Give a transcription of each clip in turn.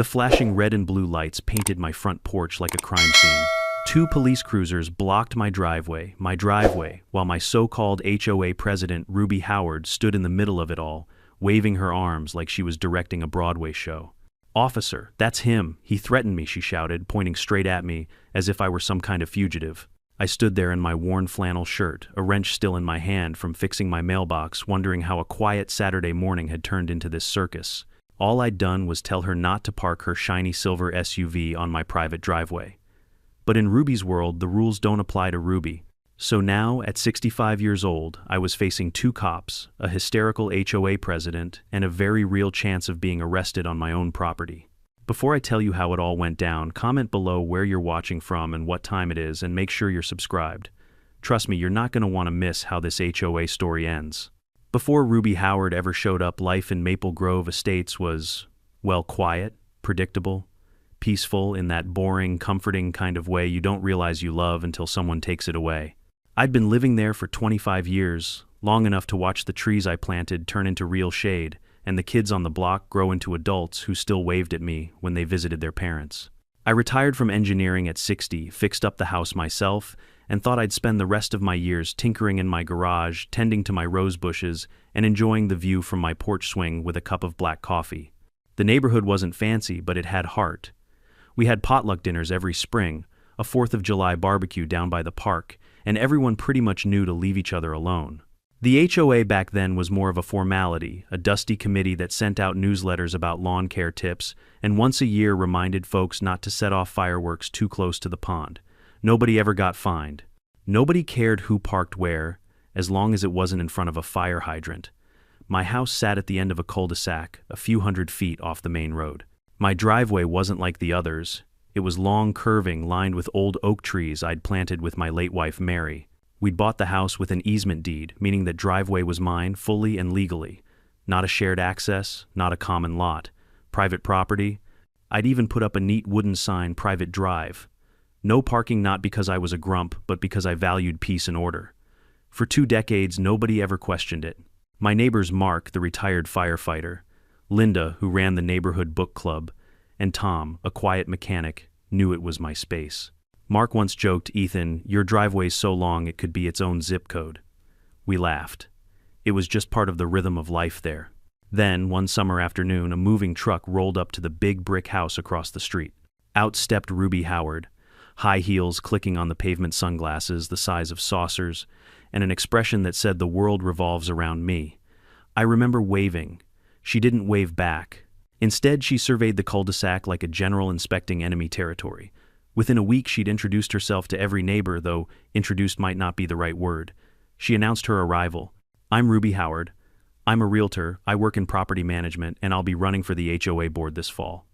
The flashing red and blue lights painted my front porch like a crime scene. Two police cruisers blocked my driveway, while my so-called HOA president, Ruby Howard, stood in the middle of it all, waving her arms like she was directing a Broadway show. "Officer, that's him. He threatened me," she shouted, pointing straight at me as if I were some kind of fugitive. I stood there in my worn flannel shirt, a wrench still in my hand from fixing my mailbox, wondering how a quiet Saturday morning had turned into this circus. All I'd done was tell her not to park her shiny silver SUV on my private driveway. But in Ruby's world, the rules don't apply to Ruby. So now, at 65 years old, I was facing two cops, a hysterical HOA president, and a very real chance of being arrested on my own property. Before I tell you how it all went down, comment below where you're watching from and what time it is, and make sure you're subscribed. Trust me, you're not going to want to miss how this HOA story ends. Before Ruby Howard ever showed up, life in Maple Grove Estates was, well, quiet, predictable, peaceful in that boring, comforting kind of way you don't realize you love until someone takes it away. I'd been living there for 25 years, long enough to watch the trees I planted turn into real shade, and the kids on the block grow into adults who still waved at me when they visited their parents. I retired from engineering at 60, fixed up the house myself, and thought I'd spend the rest of my years tinkering in my garage, tending to my rose bushes, and enjoying the view from my porch swing with a cup of black coffee. The neighborhood wasn't fancy, but it had heart. We had potluck dinners every spring, a 4th of July barbecue down by the park, and everyone pretty much knew to leave each other alone. The HOA back then was more of a formality, a dusty committee that sent out newsletters about lawn care tips, and once a year reminded folks not to set off fireworks too close to the pond. Nobody ever got fined. Nobody cared who parked where, as long as it wasn't in front of a fire hydrant. My house sat at the end of a cul-de-sac, a few hundred feet off the main road. My driveway wasn't like the others. It was long, curving, lined with old oak trees I'd planted with my late wife, Mary. We'd bought the house with an easement deed, meaning that driveway was mine fully and legally. Not a shared access, not a common lot. Private property. I'd even put up a neat wooden sign, "Private Drive." No parking, not because I was a grump, but because I valued peace and order. For 2 decades, nobody ever questioned it. My neighbors Mark, the retired firefighter, Linda, who ran the neighborhood book club, and Tom, a quiet mechanic, knew it was my space. Mark once joked, "Ethan, your driveway's so long it could be its own zip code." We laughed. It was just part of the rhythm of life there. Then, one summer afternoon, a moving truck rolled up to the big brick house across the street. Out stepped Ruby Howard, high heels clicking on the pavement, sunglasses the size of saucers, and an expression that said the world revolves around me. I remember waving. She didn't wave back. Instead, she surveyed the cul-de-sac like a general inspecting enemy territory. Within a week, she'd introduced herself to every neighbor, though introduced might not be the right word. She announced her arrival. "I'm Ruby Howard. I'm a realtor, I work in property management, and I'll be running for the HOA board this fall."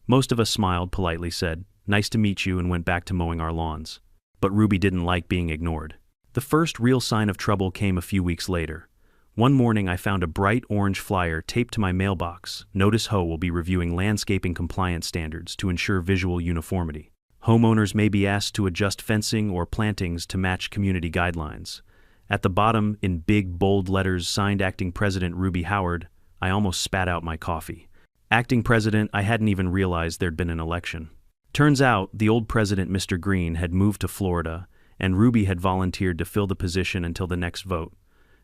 Most of us smiled, politely said, "Nice to meet you," and went back to mowing our lawns. But Ruby didn't like being ignored. The first real sign of trouble came a few weeks later. One morning, I found a bright orange flyer taped to my mailbox. "Notice HO will be reviewing landscaping compliance standards to ensure visual uniformity. Homeowners may be asked to adjust fencing or plantings to match community guidelines." At the bottom, in big, bold letters, signed Acting President Ruby Howard. I almost spat out my coffee. Acting President, I hadn't even realized there'd been an election. Turns out, the old president, Mr. Green, had moved to Florida, and Ruby had volunteered to fill the position until the next vote.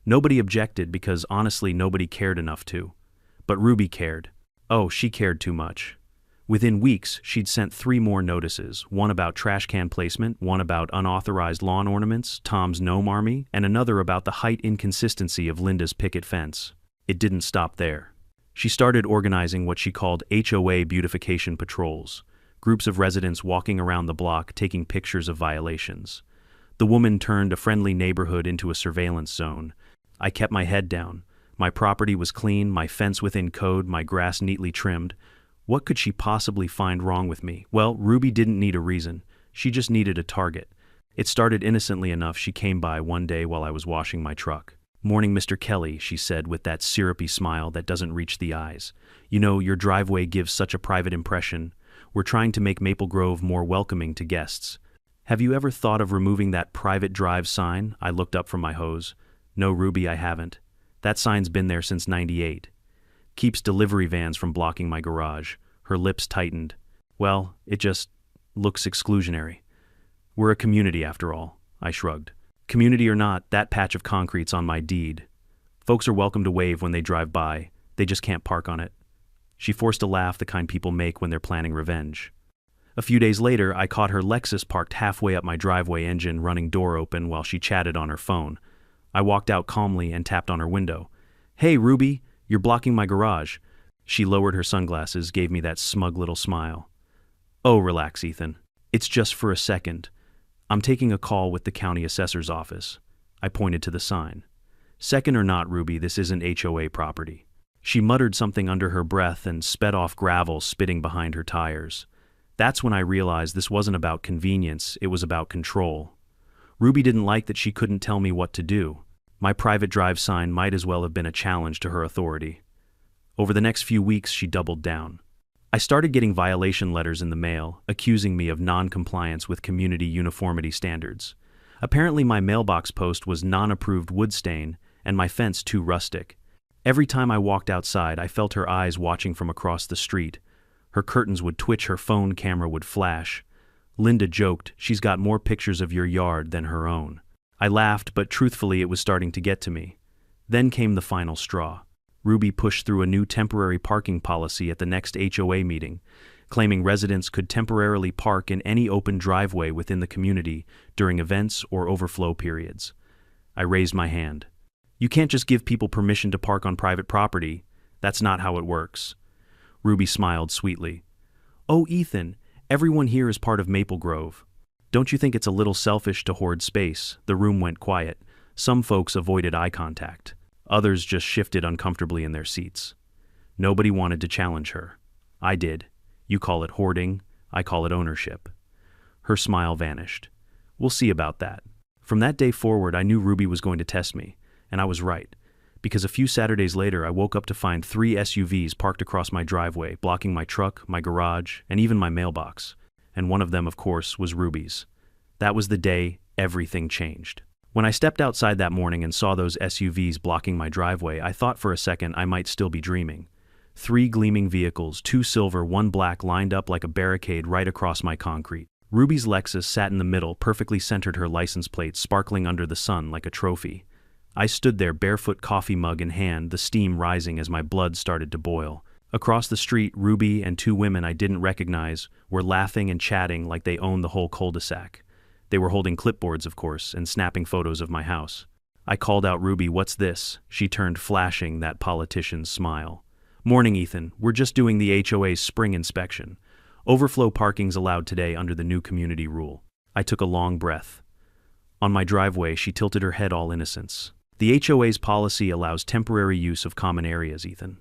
Nobody objected because, honestly, nobody cared enough to. But Ruby cared. Oh, she cared too much. Within weeks, she'd sent 3 more notices, one about trash can placement, one about unauthorized lawn ornaments, Tom's gnome army, and another about the height inconsistency of Linda's picket fence. It didn't stop there. She started organizing what she called HOA beautification patrols, groups of residents walking around the block taking pictures of violations. The woman turned a friendly neighborhood into a surveillance zone. I kept my head down. My property was clean, my fence within code, my grass neatly trimmed. What could she possibly find wrong with me? Well, Ruby didn't need a reason. She just needed a target. It started innocently enough. She came by one day while I was washing my truck. "Morning, Mr. Kelly," she said with that syrupy smile that doesn't reach the eyes. "You know, your driveway gives such a private impression. We're trying to make Maple Grove more welcoming to guests. Have you ever thought of removing that private drive sign?" I looked up from my hose. "No, Ruby, I haven't. That sign's been there since '98. Keeps delivery vans from blocking my garage. Her lips tightened. Well, it just looks exclusionary. We're a community after all, I shrugged. Community or not, that patch of concrete's on my deed. Folks are welcome to wave when they drive by. They just can't park on it. She forced a laugh the kind people make when they're planning revenge. A few days later, I caught her Lexus parked halfway up my driveway, engine running, door open, while she chatted on her phone. I walked out calmly and tapped on her window. Hey, Ruby, you're blocking my garage. She lowered her sunglasses, gave me that smug little smile. Oh, relax, Ethan. It's just for a second. I'm taking a call with the county assessor's office. I pointed to the sign. Second or not, Ruby, this isn't HOA property. She muttered something under her breath and sped off gravel, spitting behind her tires. That's when I realized this wasn't about convenience, it was about control. Ruby didn't like that she couldn't tell me what to do. My private drive sign might as well have been a challenge to her authority. Over the next few weeks, she doubled down. I started getting violation letters in the mail, accusing me of non-compliance with community uniformity standards. Apparently my mailbox post was non-approved wood stain, and my fence too rustic. Every time I walked outside, I felt her eyes watching from across the street. Her curtains would twitch, her phone camera would flash. Linda joked, she's got more pictures of your yard than her own. I laughed, but truthfully it was starting to get to me. Then came the final straw. Ruby pushed through a new temporary parking policy at the next HOA meeting, claiming residents could temporarily park in any open driveway within the community during events or overflow periods. I raised my hand. You can't just give people permission to park on private property. That's not how it works. Ruby smiled sweetly. Oh, Ethan, everyone here is part of Maple Grove. Don't you think it's a little selfish to hoard space? The room went quiet. Some folks avoided eye contact. Others just shifted uncomfortably in their seats. Nobody wanted to challenge her. I did. You call it hoarding, I call it ownership. Her smile vanished. We'll see about that. From that day forward, I knew Ruby was going to test me, and I was right. Because a few Saturdays later, I woke up to find 3 SUVs parked across my driveway, blocking my truck, my garage, and even my mailbox. And one of them, of course, was Ruby's. That was the day everything changed. When I stepped outside that morning and saw those SUVs blocking my driveway, I thought for a second I might still be dreaming. 3 gleaming vehicles, 2 silver, 1 black, lined up like a barricade right across my concrete. Ruby's Lexus sat in the middle, perfectly centered, her license plate sparkling under the sun like a trophy. I stood there, barefoot, coffee mug in hand, the steam rising as my blood started to boil. Across the street, Ruby and 2 women I didn't recognize were laughing and chatting like they owned the whole cul-de-sac. They were holding clipboards, of course, and snapping photos of my house. I called out, Ruby, what's this? She turned, flashing that politician's smile. Morning, Ethan. We're just doing the HOA's spring inspection. Overflow parking's allowed today under the new community rule. I took a long breath. On my driveway, she tilted her head, all innocence. The HOA's policy allows temporary use of common areas, Ethan.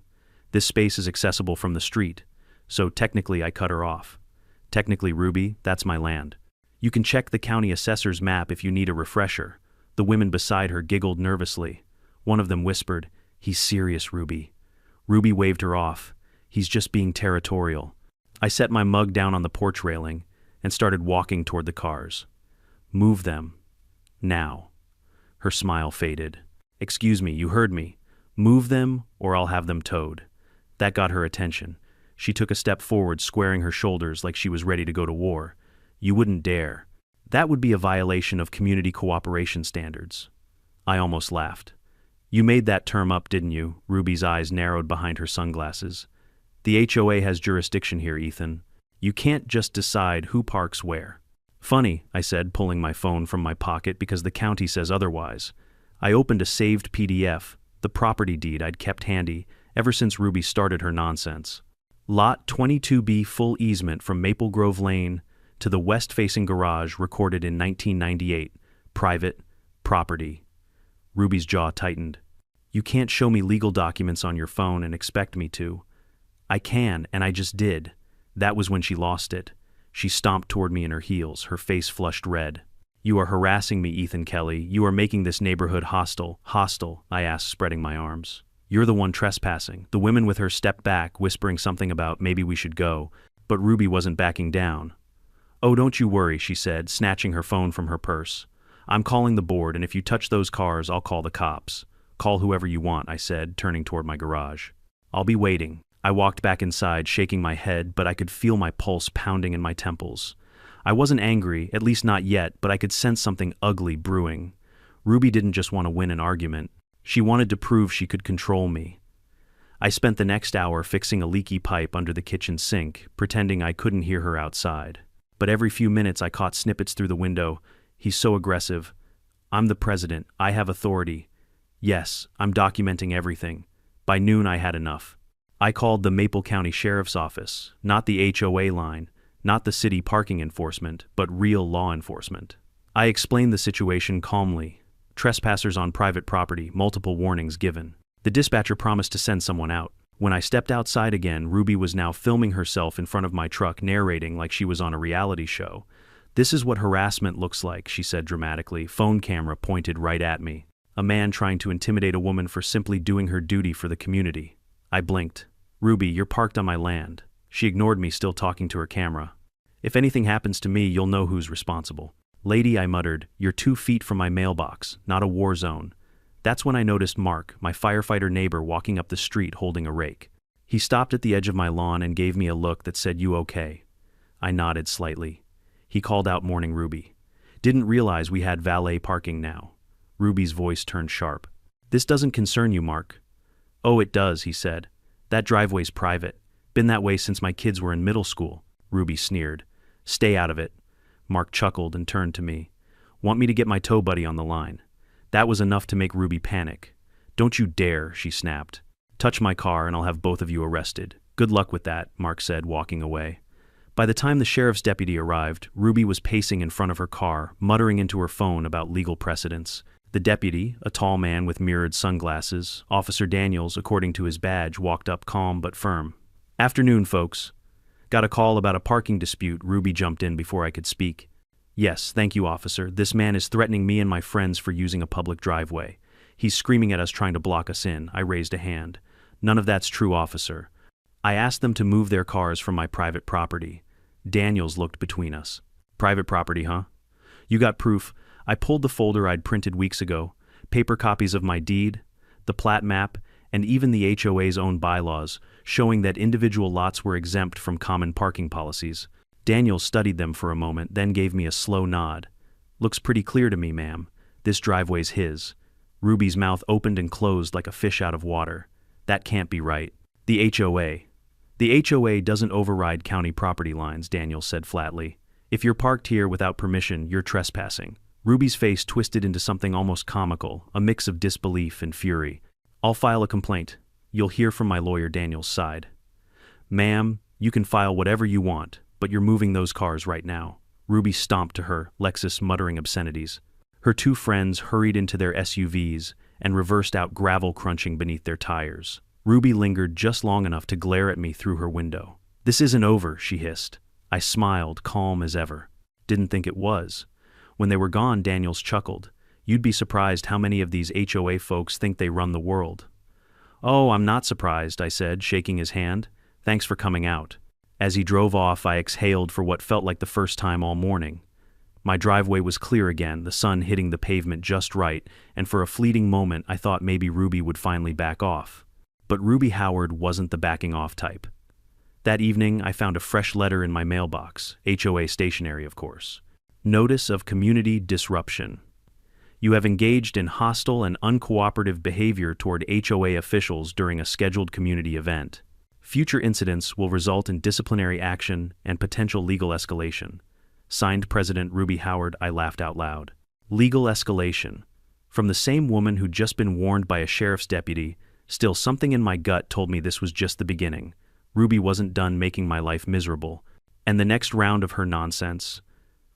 This space is accessible from the street, so technically I cut her off. Technically, Ruby, that's my land. You can check the county assessor's map if you need a refresher. The women beside her giggled nervously. One of them whispered, He's serious, Ruby. Ruby waved her off. He's just being territorial. I set my mug down on the porch railing and started walking toward the cars. Move them. Now. Her smile faded. Excuse me, you heard me. Move them or I'll have them towed. That got her attention. She took a step forward, squaring her shoulders like she was ready to go to war. You wouldn't dare. That would be a violation of community cooperation standards. I almost laughed. You made that term up, didn't you? Ruby's eyes narrowed behind her sunglasses. The HOA has jurisdiction here, Ethan. You can't just decide who parks where. Funny, I said, pulling my phone from my pocket because the county says otherwise. I opened a saved PDF, the property deed I'd kept handy ever since Ruby started her nonsense. Lot 22B, full easement from Maple Grove Lane to the west-facing garage, recorded in 1998. Private property. Ruby's jaw tightened. You can't show me legal documents on your phone and expect me to. I can, and I just did. That was when she lost it. She stomped toward me in her heels, her face flushed red. You are harassing me, Ethan Kelly. You are making this neighborhood hostile. Hostile, I asked, spreading my arms. You're the one trespassing. The women with her stepped back, whispering something about maybe we should go, but Ruby wasn't backing down. Oh, don't you worry, she said, snatching her phone from her purse. I'm calling the board, and if you touch those cars, I'll call the cops. Call whoever you want, I said, turning toward my garage. I'll be waiting. I walked back inside, shaking my head, but I could feel my pulse pounding in my temples. I wasn't angry, at least not yet, but I could sense something ugly brewing. Ruby didn't just want to win an argument. She wanted to prove she could control me. I spent the next hour fixing a leaky pipe under the kitchen sink, pretending I couldn't hear her outside. But every few minutes I caught snippets through the window. He's so aggressive. I'm the president. I have authority. Yes, I'm documenting everything. By noon I had enough. I called the Maple County Sheriff's Office, not the HOA line, not the city parking enforcement, but real law enforcement. I explained the situation calmly. Trespassers on private property, multiple warnings given. The dispatcher promised to send someone out. When I stepped outside again, Ruby was now filming herself in front of my truck, narrating like she was on a reality show. "This is what harassment looks like," she said dramatically, phone camera pointed right at me. A man trying to intimidate a woman for simply doing her duty for the community. I blinked. "Ruby, you're parked on my land." She ignored me, still talking to her camera. "If anything happens to me, you'll know who's responsible." "Lady," I muttered, "you're 2 feet from my mailbox, not a war zone." That's when I noticed Mark, my firefighter neighbor, walking up the street holding a rake. He stopped at the edge of my lawn and gave me a look that said, "You okay?" I nodded slightly. He called out, "Morning, Ruby." "Didn't realize we had valet parking now." Ruby's voice turned sharp. "This doesn't concern you, Mark." "Oh, it does," he said. "That driveway's private. Been that way since my kids were in middle school." Ruby sneered. "Stay out of it." Mark chuckled and turned to me. "Want me to get my tow buddy on the line?" That was enough to make Ruby panic. "Don't you dare," she snapped. "Touch my car and I'll have both of you arrested." "Good luck with that," Mark said, walking away. By the time the sheriff's deputy arrived, Ruby was pacing in front of her car, muttering into her phone about legal precedents. The deputy, a tall man with mirrored sunglasses, Officer Daniels, according to his badge, walked up calm but firm. "Afternoon, folks. Got a call about a parking dispute." Ruby jumped in before I could speak. "Yes, thank you, officer. This man is threatening me and my friends for using a public driveway. He's screaming at us, trying to block us in." I raised a hand. "None of that's true, officer. I asked them to move their cars from my private property." Daniels looked between us. "Private property, huh? You got proof?" I pulled the folder I'd printed weeks ago, paper copies of my deed, the plat map, and even the HOA's own bylaws, showing that individual lots were exempt from common parking policies. Daniel studied them for a moment, then gave me a slow nod. "Looks pretty clear to me, ma'am. This driveway's his." Ruby's mouth opened and closed like a fish out of water. "That can't be right." "The HOA. The HOA doesn't override county property lines," Daniel said flatly. "If you're parked here without permission, you're trespassing." Ruby's face twisted into something almost comical, a mix of disbelief and fury. "I'll file a complaint. You'll hear from my lawyer." Daniels sighed. "Ma'am, you can file whatever you want, but you're moving those cars right now." Ruby stomped to her, Lexus muttering obscenities. Her 2 friends hurried into their SUVs and reversed out, gravel crunching beneath their tires. Ruby lingered just long enough to glare at me through her window. "This isn't over," she hissed. I smiled, calm as ever. "Didn't think it was." When they were gone, Daniels chuckled. "You'd be surprised how many of these HOA folks think they run the world." "Oh, I'm not surprised," I said, shaking his hand. "Thanks for coming out." As he drove off, I exhaled for what felt like the first time all morning. My driveway was clear again, the sun hitting the pavement just right, and for a fleeting moment I thought maybe Ruby would finally back off. But Ruby Howard wasn't the backing off type. That evening, I found a fresh letter in my mailbox, HOA stationery, of course. Notice of community disruption. You have engaged in hostile and uncooperative behavior toward HOA officials during a scheduled community event. Future incidents will result in disciplinary action and potential legal escalation. Signed, President Ruby Howard. I laughed out loud. Legal escalation. From the same woman who'd just been warned by a sheriff's deputy, still something in my gut told me this was just the beginning. Ruby wasn't done making my life miserable, and the next round of her nonsense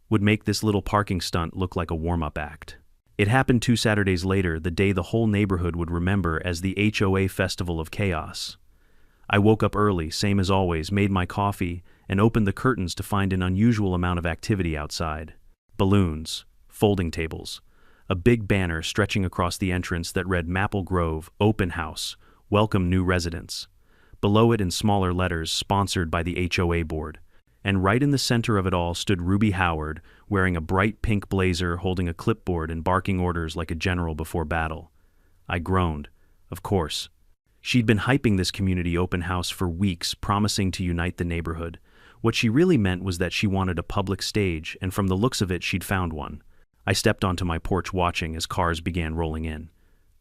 would make this little parking stunt look like a warm-up act. It happened 2 Saturdays later, the day the whole neighborhood would remember as the HOA Festival of Chaos. I woke up early, same as always, made my coffee, and opened the curtains to find an unusual amount of activity outside. Balloons, folding tables, a big banner stretching across the entrance that read Maple Grove, Open House, Welcome New Residents. Below it in smaller letters, sponsored by the HOA board. And right in the center of it all stood Ruby Howard, wearing a bright pink blazer, holding a clipboard and barking orders like a general before battle. I groaned. Of course. She'd been hyping this community open house for weeks, promising to unite the neighborhood. What she really meant was that she wanted a public stage, and from the looks of it, she'd found one. I stepped onto my porch watching as cars began rolling in.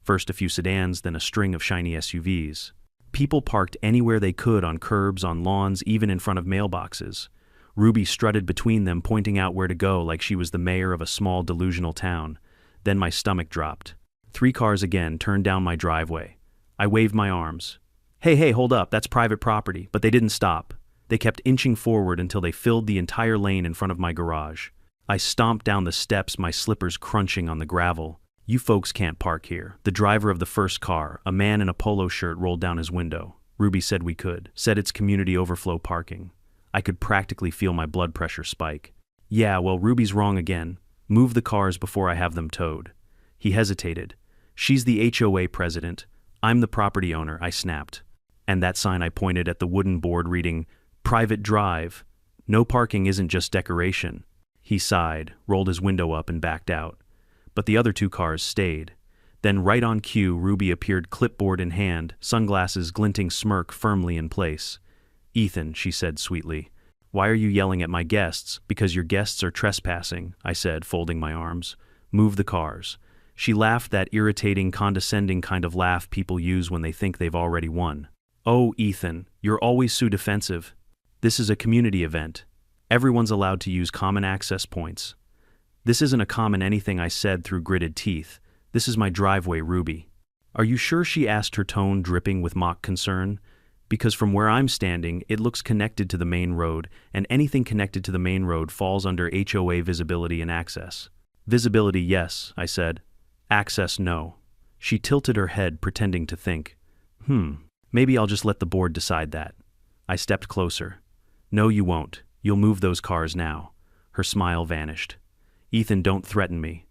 First a few sedans, then a string of shiny SUVs. People parked anywhere they could, on curbs, on lawns, even in front of mailboxes. Ruby strutted between them, pointing out where to go like she was the mayor of a small delusional town. Then my stomach dropped. 3 cars again turned down my driveway. I waved my arms. Hey, hold up, that's private property. But they didn't stop. They kept inching forward until they filled the entire lane in front of my garage. I stomped down the steps, my slippers crunching on the gravel. You folks can't park here. The driver of the first car, a man in a polo shirt, rolled down his window. Ruby said we could. Said it's community overflow parking. I could practically feel my blood pressure spike. Yeah, well, Ruby's wrong again. Move the cars before I have them towed. He hesitated. She's the HOA president. I'm the property owner, I snapped. And that sign, I pointed at the wooden board reading, Private Drive. No parking isn't just decoration. He sighed, rolled his window up and backed out. But the other 2 cars stayed. Then right on cue, Ruby appeared, clipboard in hand, sunglasses glinting, smirk firmly in place. Ethan, she said sweetly, why are you yelling at my guests? Because your guests are trespassing, I said, folding my arms. Move the cars. She laughed, that irritating, condescending kind of laugh people use when they think they've already won. Oh, Ethan, you're always so defensive. This is a community event. Everyone's allowed to use common access points. This isn't a common anything, I said through gritted teeth. This is my driveway, Ruby. Are you sure? She asked, her tone dripping with mock concern. Because from where I'm standing, it looks connected to the main road, and anything connected to the main road falls under HOA visibility and access. Visibility, yes, I said. Access, no. She tilted her head, pretending to think. Maybe I'll just let the board decide that. I stepped closer. No, you won't. You'll move those cars now. Her smile vanished. Ethan, don't threaten me.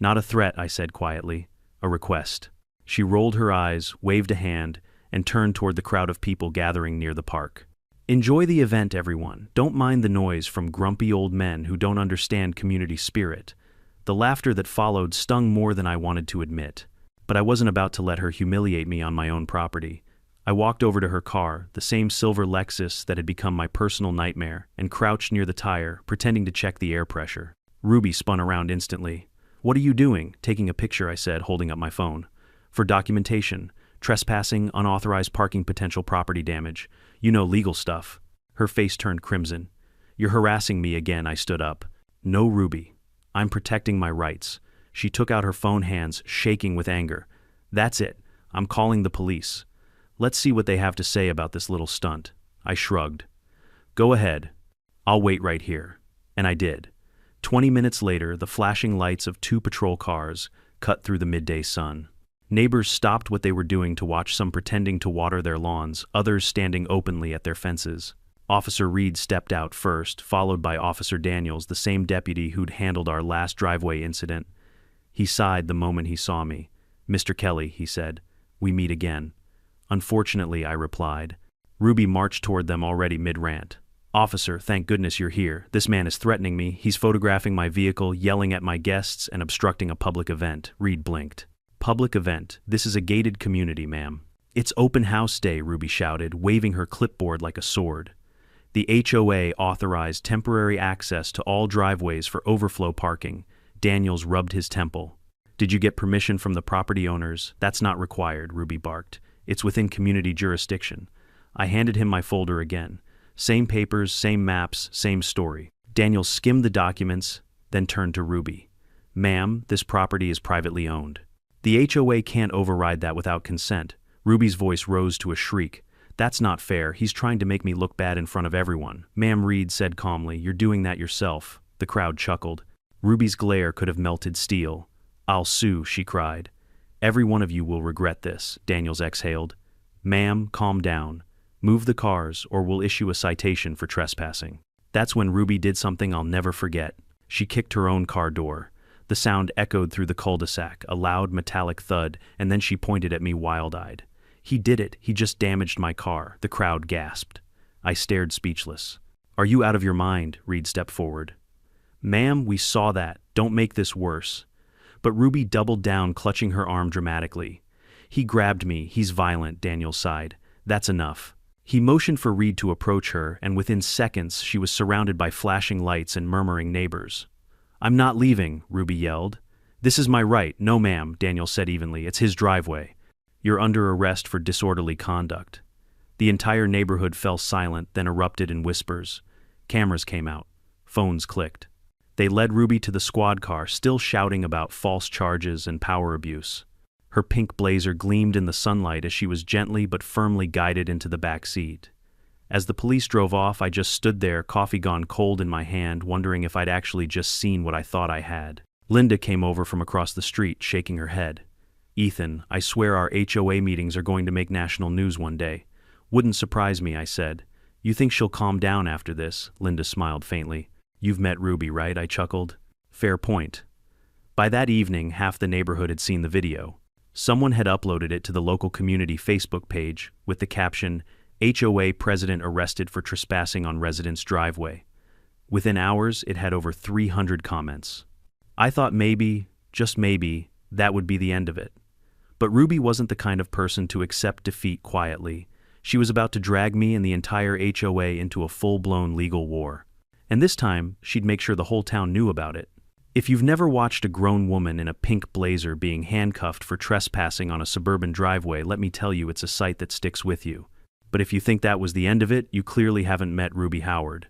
Not a threat, I said quietly. A request. She rolled her eyes, waved a hand, and turned toward the crowd of people gathering near the park. Enjoy the event, everyone. Don't mind the noise from grumpy old men who don't understand community spirit. The laughter that followed stung more than I wanted to admit. But I wasn't about to let her humiliate me on my own property. I walked over to her car, the same silver Lexus that had become my personal nightmare, and crouched near the tire, pretending to check the air pressure. Ruby spun around instantly. What are you doing? Taking a picture, I said, holding up my phone. For documentation. Trespassing, unauthorized parking, potential property damage. You know, legal stuff. Her face turned crimson. You're harassing me again, I stood up. No, Ruby. I'm protecting my rights. She took out her phone, hands shaking with anger. That's it. I'm calling the police. Let's see what they have to say about this little stunt. I shrugged. Go ahead. I'll wait right here. And I did. 20 minutes later, the flashing lights of 2 patrol cars cut through the midday sun. Neighbors stopped what they were doing to watch, some pretending to water their lawns, others standing openly at their fences. Officer Reed stepped out first, followed by Officer Daniels, the same deputy who'd handled our last driveway incident. He sighed the moment he saw me. Mr. Kelly, he said, we meet again. Unfortunately, I replied. Ruby marched toward them, already mid-rant. Officer, thank goodness you're here. This man is threatening me. He's photographing my vehicle, yelling at my guests, and obstructing a public event. Reed blinked. Public event. This is a gated community, ma'am. It's open house day, Ruby shouted, waving her clipboard like a sword. The HOA authorized temporary access to all driveways for overflow parking. Daniels rubbed his temple. Did you get permission from the property owners? That's not required, Ruby barked. It's within community jurisdiction. I handed him my folder again. Same papers, same maps, same story. Daniels skimmed the documents, then turned to Ruby. Ma'am, this property is privately owned. The HOA can't override that without consent. Ruby's voice rose to a shriek. That's not fair. He's trying to make me look bad in front of everyone. Ma'am, Reed said calmly, you're doing that yourself. The crowd chuckled. Ruby's glare could have melted steel. I'll sue, she cried. Every one of you will regret this, Daniels exhaled. Ma'am, calm down. Move the cars, or we'll issue a citation for trespassing. That's when Ruby did something I'll never forget. She kicked her own car door. The sound echoed through the cul-de-sac, a loud metallic thud, and then she pointed at me wild-eyed. He did it. He just damaged my car. The crowd gasped. I stared speechless. Are you out of your mind? Reed stepped forward. Ma'am, we saw that. Don't make this worse. But Ruby doubled down, clutching her arm dramatically. He grabbed me. He's violent, Daniel sighed. That's enough. He motioned for Reed to approach her, and within seconds she was surrounded by flashing lights and murmuring neighbors. I'm not leaving, Ruby yelled. This is my right. No, ma'am, Daniel said evenly. It's his driveway. You're under arrest for disorderly conduct. The entire neighborhood fell silent, then erupted in whispers. Cameras came out. Phones clicked. They led Ruby to the squad car, still shouting about false charges and power abuse. Her pink blazer gleamed in the sunlight as she was gently but firmly guided into the back seat. As the police drove off, I just stood there, coffee gone cold in my hand, wondering if I'd actually just seen what I thought I had. Linda came over from across the street, shaking her head. Ethan, I swear our HOA meetings are going to make national news one day. Wouldn't surprise me, I said. You think she'll calm down after this? Linda smiled faintly. You've met Ruby, right? I chuckled. Fair point. By that evening, half the neighborhood had seen the video. Someone had uploaded it to the local community Facebook page with the caption, HOA president arrested for trespassing on resident's driveway. Within hours, it had over 300 comments. I thought maybe, just maybe, that would be the end of it. But Ruby wasn't the kind of person to accept defeat quietly. She was about to drag me and the entire HOA into a full-blown legal war. And this time, she'd make sure the whole town knew about it. If you've never watched a grown woman in a pink blazer being handcuffed for trespassing on a suburban driveway, let me tell you it's a sight that sticks with you. But if you think that was the end of it, you clearly haven't met Ruby Howard.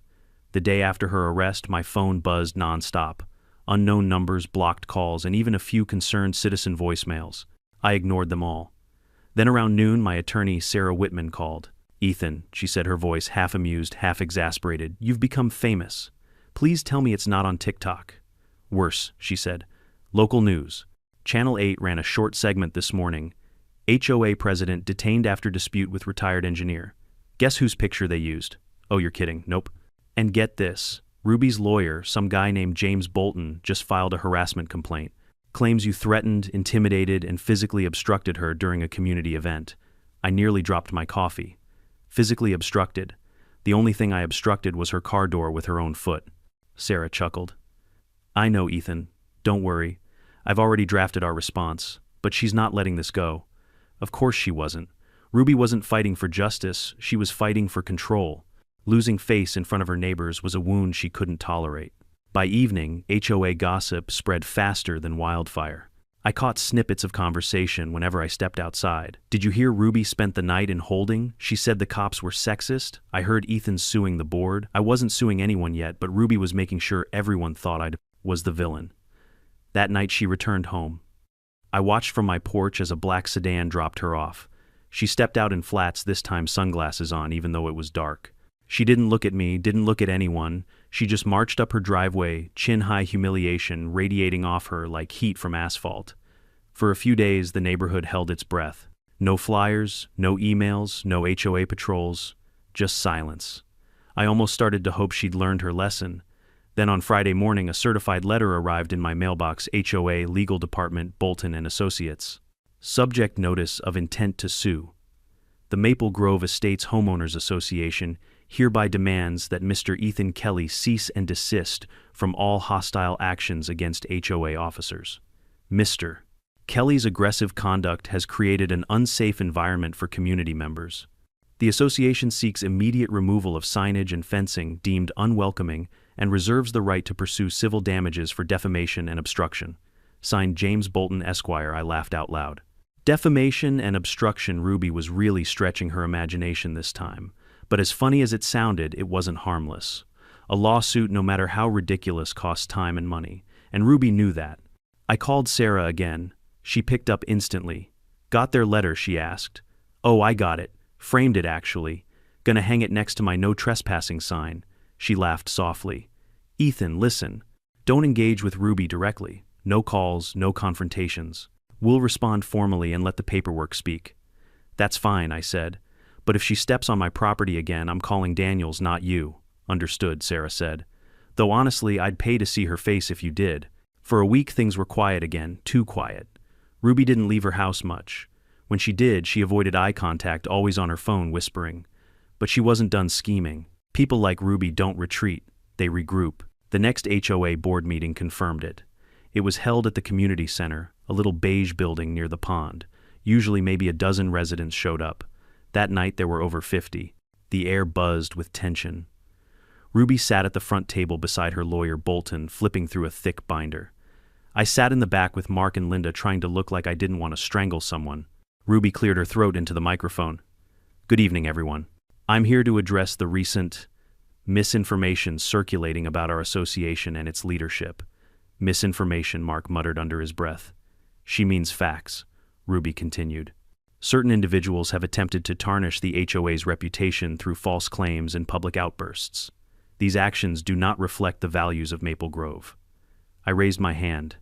The day after her arrest, my phone buzzed nonstop. Unknown numbers, blocked calls, and even a few concerned citizen voicemails. I ignored them all. Then around noon, my attorney, Sarah Whitman, called. Ethan, she said, her voice half amused, half exasperated, you've become famous. Please tell me it's not on TikTok. Worse, she said. Local news. Channel 8 ran a short segment this morning. HOA president detained after dispute with retired engineer. Guess whose picture they used? Oh, you're kidding. Nope. And get this. Ruby's lawyer, some guy named James Bolton, just filed a harassment complaint. Claims you threatened, intimidated, and physically obstructed her during a community event. I nearly dropped my coffee. Physically obstructed. The only thing I obstructed was her car door with her own foot. Sarah chuckled. I know, Ethan. Don't worry. I've already drafted our response. But she's not letting this go. Of course she wasn't. Ruby wasn't fighting for justice. She was fighting for control. Losing face in front of her neighbors was a wound she couldn't tolerate. By evening, HOA gossip spread faster than wildfire. I caught snippets of conversation whenever I stepped outside. Did you hear Ruby spent the night in holding? She said the cops were sexist. I heard Ethan suing the board. I wasn't suing anyone yet, but Ruby was making sure everyone thought I was the villain. That night she returned home. I watched from my porch as a black sedan dropped her off. She stepped out in flats, this time sunglasses on, even though it was dark. She didn't look at me, didn't look at anyone. She just marched up her driveway, chin-high humiliation radiating off her like heat from asphalt. For a few days, the neighborhood held its breath. No flyers, no emails, no HOA patrols, just silence. I almost started to hope she'd learned her lesson. Then on Friday morning, a certified letter arrived in my mailbox, HOA Legal Department, Bolton and Associates. Subject notice of intent to sue. The Maple Grove Estates Homeowners Association hereby demands that Mr. Ethan Kelly cease and desist from all hostile actions against HOA officers. Mr. Kelly's aggressive conduct has created an unsafe environment for community members. The association seeks immediate removal of signage and fencing deemed unwelcoming and reserves the right to pursue civil damages for defamation and obstruction. Signed, James Bolton, Esquire. I laughed out loud. Defamation and obstruction. Ruby was really stretching her imagination this time. But as funny as it sounded, it wasn't harmless. A lawsuit, no matter how ridiculous, costs time and money, and Ruby knew that. I called Sarah again. She picked up instantly. Got their letter, she asked. Oh, I got it. Framed it, actually. Gonna hang it next to my no trespassing sign. She laughed softly. Ethan, listen. Don't engage with Ruby directly. No calls, no confrontations. We'll respond formally and let the paperwork speak. That's fine, I said. But if she steps on my property again, I'm calling Daniels, not you. Understood, Sarah said. Though honestly, I'd pay to see her face if you did. For a week, things were quiet again, too quiet. Ruby didn't leave her house much. When she did, she avoided eye contact, always on her phone, whispering. But she wasn't done scheming. People like Ruby don't retreat, they regroup. The next HOA board meeting confirmed it. It was held at the community center, a little beige building near the pond. Usually maybe a dozen residents showed up. That night there were over 50. The air buzzed with tension. Ruby sat at the front table beside her lawyer Bolton, flipping through a thick binder. I sat in the back with Mark and Linda, trying to look like I didn't want to strangle someone. Ruby cleared her throat into the microphone. "Good evening, everyone. I'm here to address the recent misinformation circulating about our association and its leadership." "Misinformation," Mark muttered under his breath. "She means facts," Ruby continued. "Certain individuals have attempted to tarnish the HOA's reputation through false claims and public outbursts. These actions do not reflect the values of Maple Grove." I raised my hand.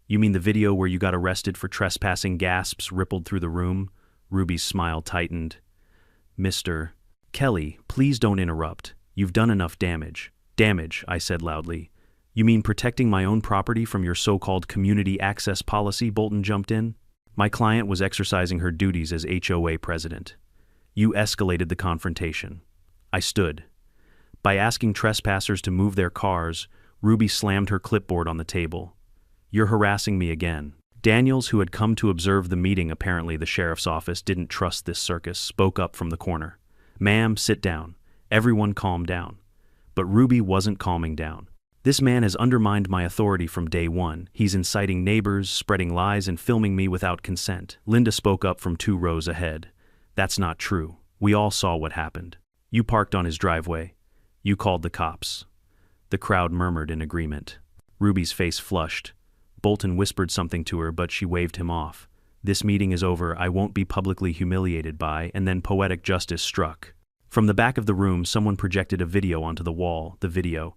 "You mean the video where you got arrested for trespassing?" Gasps rippled through the room. Ruby's smile tightened. "Mr. Kelly, please don't interrupt. You've done enough damage." "Damage," I said loudly. "You mean protecting my own property from your so-called community access policy?" Bolton jumped in. "My client was exercising her duties as HOA president. You escalated the confrontation." I stood. By asking trespassers to move their cars, Ruby slammed her clipboard on the table. "You're harassing me again." Daniels, who had come to observe the meeting, apparently the sheriff's office didn't trust this circus, spoke up from the corner. "Ma'am, sit down. Everyone calm down." But Ruby wasn't calming down. "This man has undermined my authority from day one. He's inciting neighbors, spreading lies, and filming me without consent." Linda spoke up from 2 rows ahead. "That's not true. We all saw what happened. You parked on his driveway. You called the cops." The crowd murmured in agreement. Ruby's face flushed. Bolton whispered something to her, but she waved him off. "This meeting is over. I won't be publicly humiliated by," and then poetic justice struck. From the back of the room, someone projected a video onto the wall. The video.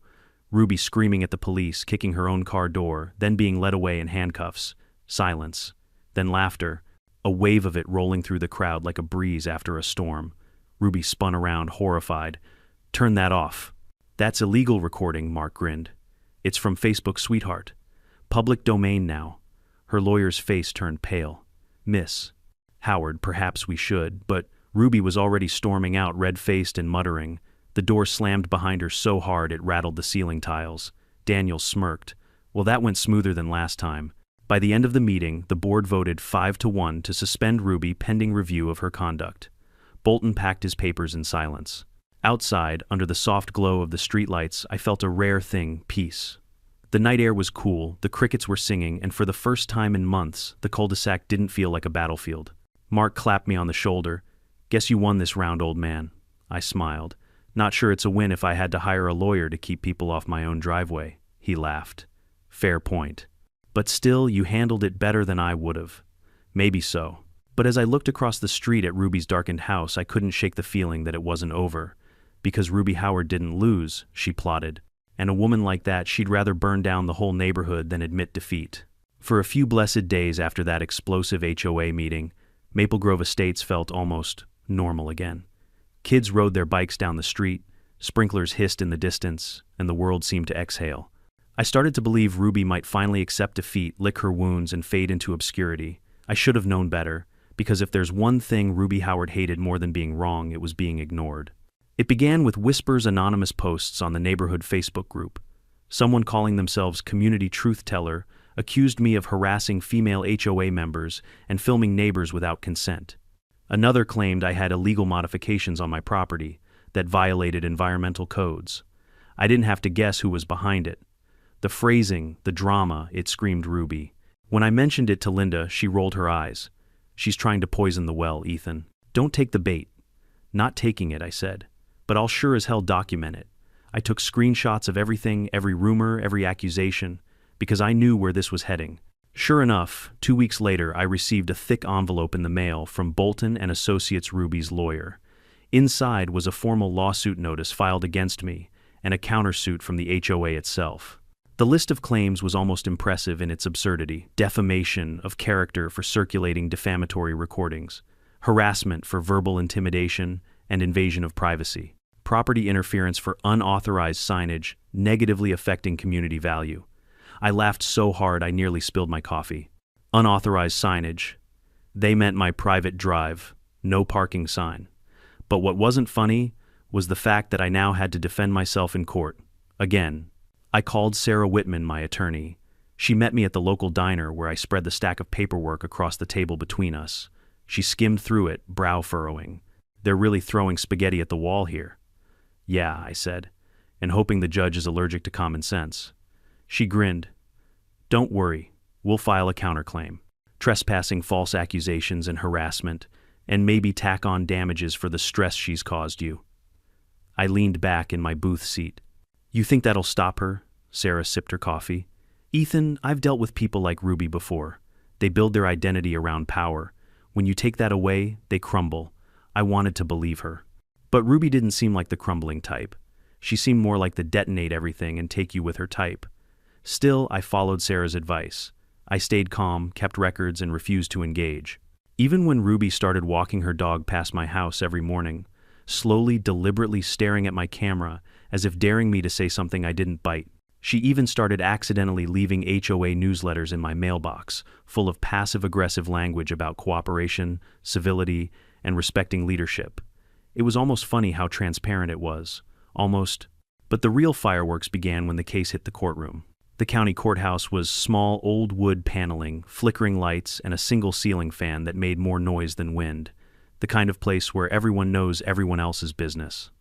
Ruby screaming at the police, kicking her own car door, then being led away in handcuffs. Silence. Then laughter. A wave of it rolling through the crowd like a breeze after a storm. Ruby spun around, horrified. "Turn that off." "That's illegal recording," Mark grinned. "It's from Facebook, sweetheart. Public domain now." Her lawyer's face turned pale. "Miss Howard, perhaps we should," but Ruby was already storming out, red-faced and muttering. The door slammed behind her so hard it rattled the ceiling tiles. Daniel smirked. "Well, that went smoother than last time." By the end of the meeting, the board voted 5-1 to suspend Ruby pending review of her conduct. Bolton packed his papers in silence. Outside, under the soft glow of the streetlights, I felt a rare thing: peace. The night air was cool, the crickets were singing, and for the first time in months, the cul-de-sac didn't feel like a battlefield. Mark clapped me on the shoulder. "Guess you won this round, old man." I smiled. "Not sure it's a win if I had to hire a lawyer to keep people off my own driveway." He laughed. "Fair point. But still, you handled it better than I would've." "Maybe so." But as I looked across the street at Ruby's darkened house, I couldn't shake the feeling that it wasn't over. Because Ruby Howard didn't lose, she plotted. And a woman like that, she'd rather burn down the whole neighborhood than admit defeat. For a few blessed days after that explosive HOA meeting, Maple Grove Estates felt almost normal again. Kids rode their bikes down the street, sprinklers hissed in the distance, and the world seemed to exhale. I started to believe Ruby might finally accept defeat, lick her wounds, and fade into obscurity. I should have known better, because if there's one thing Ruby Howard hated more than being wrong, it was being ignored. It began with Whisper's anonymous posts on the neighborhood Facebook group. Someone calling themselves Community Truth Teller accused me of harassing female HOA members and filming neighbors without consent. Another claimed I had illegal modifications on my property that violated environmental codes. I didn't have to guess who was behind it. The phrasing, the drama, it screamed Ruby. When I mentioned it to Linda, she rolled her eyes. "She's trying to poison the well, Ethan. Don't take the bait." "Not taking it," I said. "But I'll sure as hell document it." I took screenshots of everything, every rumor, every accusation, because I knew where this was heading. Sure enough, 2 weeks later, I received a thick envelope in the mail from Bolton and Associates Ruby's lawyer. Inside was a formal lawsuit notice filed against me and a countersuit from the HOA itself. The list of claims was almost impressive in its absurdity: defamation of character for circulating defamatory recordings, harassment for verbal intimidation, and invasion of privacy, property interference for unauthorized signage negatively affecting community value. I laughed so hard I nearly spilled my coffee. Unauthorized signage. They meant my private drive, no parking sign. But what wasn't funny was the fact that I now had to defend myself in court. Again. I called Sarah Whitman, my attorney. She met me at the local diner where I spread the stack of paperwork across the table between us. She skimmed through it, brow furrowing. They're really throwing spaghetti at the wall here. Yeah, I said, and hoping the judge is allergic to common sense. She grinned. Don't worry, we'll file a counterclaim. Trespassing, false accusations, and harassment, and maybe tack on damages for the stress she's caused you. I leaned back in my booth seat. You think that'll stop her? Sarah sipped her coffee. Ethan, I've dealt with people like Ruby before. They build their identity around power. When you take that away, they crumble. I wanted to believe her. But Ruby didn't seem like the crumbling type. She seemed more like the detonate everything and take you with her type. Still, I followed Sarah's advice. I stayed calm, kept records, and refused to engage. Even when Ruby started walking her dog past my house every morning, slowly, deliberately staring at my camera as if daring me to say something I didn't bite. She even started accidentally leaving HOA newsletters in my mailbox, full of passive-aggressive language about cooperation, civility, and respecting leadership. It was almost funny how transparent it was. Almost. But the real fireworks began when the case hit the courtroom. The county courthouse was small old wood paneling, flickering lights, and a single ceiling fan that made more noise than wind. The kind of place where everyone knows everyone else's business.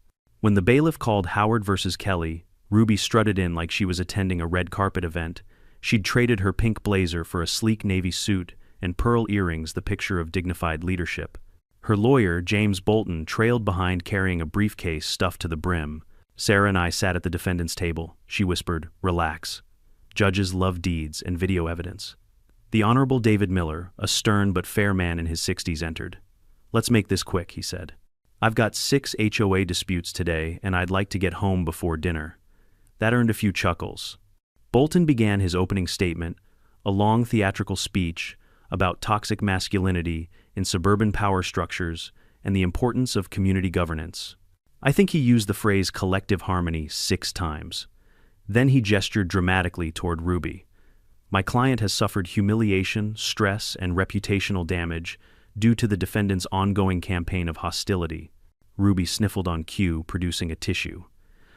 When the bailiff called Howard versus Kelly, Ruby strutted in like she was attending a red carpet event. She'd traded her pink blazer for a sleek navy suit and pearl earrings, the picture of dignified leadership. Her lawyer, James Bolton, trailed behind carrying a briefcase stuffed to the brim. Sarah and I sat at the defendant's table. She whispered, "Relax. Judges love deeds and video evidence." The Honorable David Miller, a stern but fair man in his 60s, entered. "Let's make this quick," he said. "I've got 6 HOA disputes today, and I'd like to get home before dinner." That earned a few chuckles. Bolton began his opening statement, a long theatrical speech about toxic masculinity in suburban power structures and the importance of community governance. I think he used the phrase collective harmony 6 times. Then he gestured dramatically toward Ruby. "My client has suffered humiliation, stress, and reputational damage due to the defendant's ongoing campaign of hostility." Ruby sniffled on cue, producing a tissue.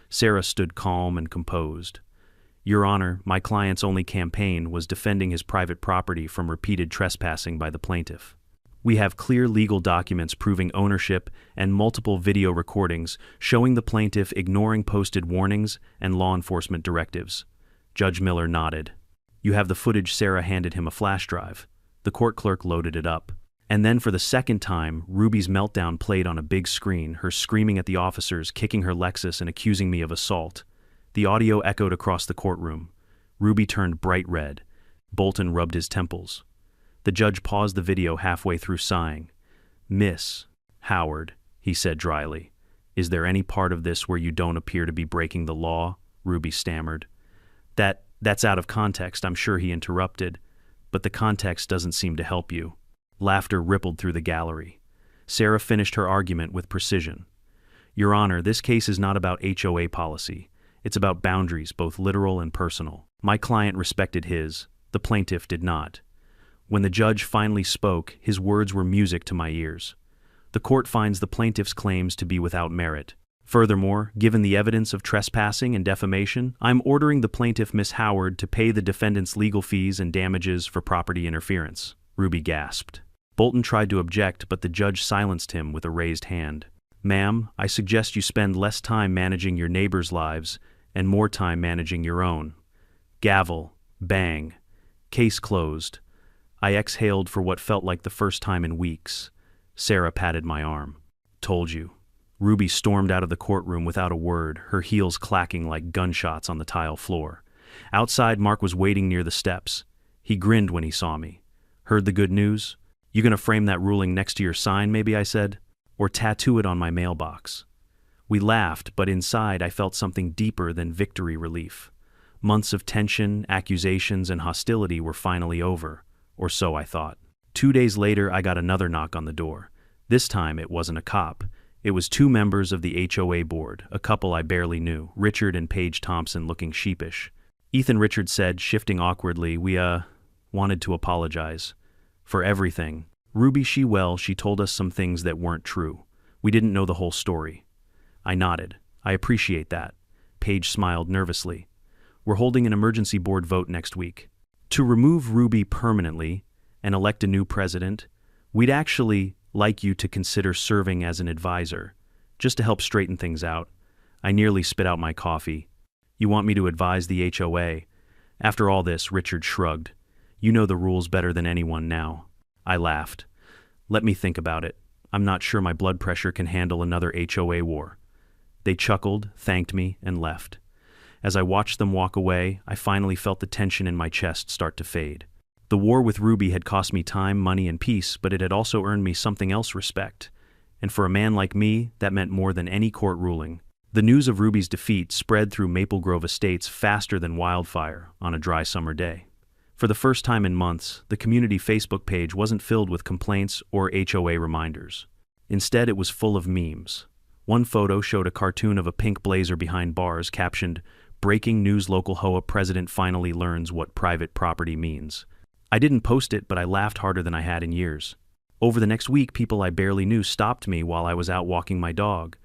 Sarah stood calm and composed. "Your Honor, my client's only campaign was defending his private property from repeated trespassing by the plaintiff. We have clear legal documents proving ownership and multiple video recordings showing the plaintiff ignoring posted warnings and law enforcement directives." Judge Miller nodded. "You have the footage." Sarah handed him a flash drive. The court clerk loaded it up. And then for the second time, Ruby's meltdown played on a big screen, her screaming at the officers, kicking her Lexus, and accusing me of assault. The audio echoed across the courtroom. Ruby turned bright red. Bolton rubbed his temples. The judge paused the video halfway through, sighing. "Miss Howard," he said dryly, "is there any part of this where you don't appear to be breaking the law?" Ruby stammered. That's out of context, I'm sure," he interrupted. "But the context doesn't seem to help you." Laughter rippled through the gallery. Sarah finished her argument with precision. "Your Honor, this case is not about HOA policy. It's about boundaries, both literal and personal. My client respected his. The plaintiff did not." When the judge finally spoke, his words were music to my ears. "The court finds the plaintiff's claims to be without merit. Furthermore, given the evidence of trespassing and defamation, I'm ordering the plaintiff, Miss Howard, to pay the defendant's legal fees and damages for property interference." Ruby gasped. Bolton tried to object, but the judge silenced him with a raised hand. "Ma'am, I suggest you spend less time managing your neighbors' lives and more time managing your own." Gavel. Bang. Case closed. I exhaled for what felt like the first time in weeks. Sarah patted my arm. "Told you." Ruby stormed out of the courtroom without a word, her heels clacking like gunshots on the tile floor. Outside, Mark was waiting near the steps. He grinned when he saw me. "Heard the good news? You gonna frame that ruling next to your sign, maybe?" I said. "Or tattoo it on my mailbox?" We laughed, but inside I felt something deeper than victory relief. Months of tension, accusations, and hostility were finally over, or so I thought. 2 days later, I got another knock on the door. This time, it wasn't a cop. It was 2 members of the HOA board, a couple I barely knew, Richard and Paige Thompson, looking sheepish. "Ethan," Richard said, shifting awkwardly, "we, wanted to apologize. For everything. Ruby, she told us some things that weren't true. We didn't know the whole story." I nodded. "I appreciate that." Paige smiled nervously. "We're holding an emergency board vote next week. To remove Ruby permanently and elect a new president, We'd actually like you to consider serving as an advisor, just to help straighten things out. I nearly spit out my coffee. You want me to advise the HOA? After all this, Richard shrugged. You know the rules better than anyone now. I laughed. Let me think about it. I'm not sure my blood pressure can handle another HOA war. They chuckled, thanked me, and left. As I watched them walk away, I finally felt the tension in my chest start to fade. The war with Ruby had cost me time, money, and peace, but it had also earned me something else: respect. And for a man like me, that meant more than any court ruling. The news of Ruby's defeat spread through Maple Grove Estates faster than wildfire on a dry summer day. For the first time in months, the community Facebook page wasn't filled with complaints or HOA reminders. Instead, it was full of memes. One photo showed a cartoon of a pink blazer behind bars captioned, "Breaking news: local HOA president finally learns what private property means." I didn't post it, but I laughed harder than I had in years. Over the next week, people I barely knew stopped me while I was out walking my dog.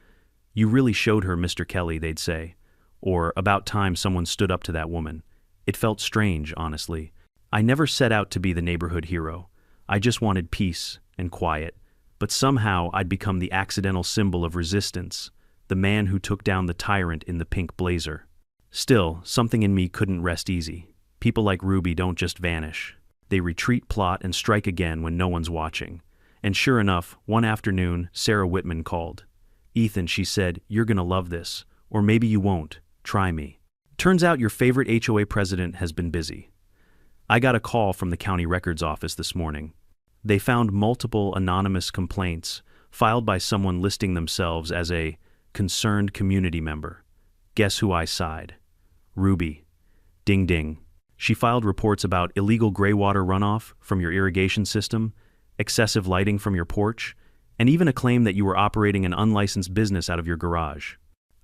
"You really showed her, Mr. Kelly," they'd say. Or, "About time someone stood up to that woman." It felt strange, honestly. I never set out to be the neighborhood hero. I just wanted peace and quiet. But somehow I'd become the accidental symbol of resistance, the man who took down the tyrant in the pink blazer. Still, something in me couldn't rest easy. People like Ruby don't just vanish. They retreat, plot, and strike again when no one's watching. And sure enough, one afternoon, Sarah Whitman called. "Ethan," she said, "you're gonna love this. Or maybe you won't. Try me. Turns out your favorite HOA president has been busy." I got a call from the county records office this morning. They found multiple anonymous complaints filed by someone listing themselves as a concerned community member. Guess who I side? Ruby. Ding ding. She filed reports about illegal gray water runoff from your irrigation system, excessive lighting from your porch, and even a claim that you were operating an unlicensed business out of your garage.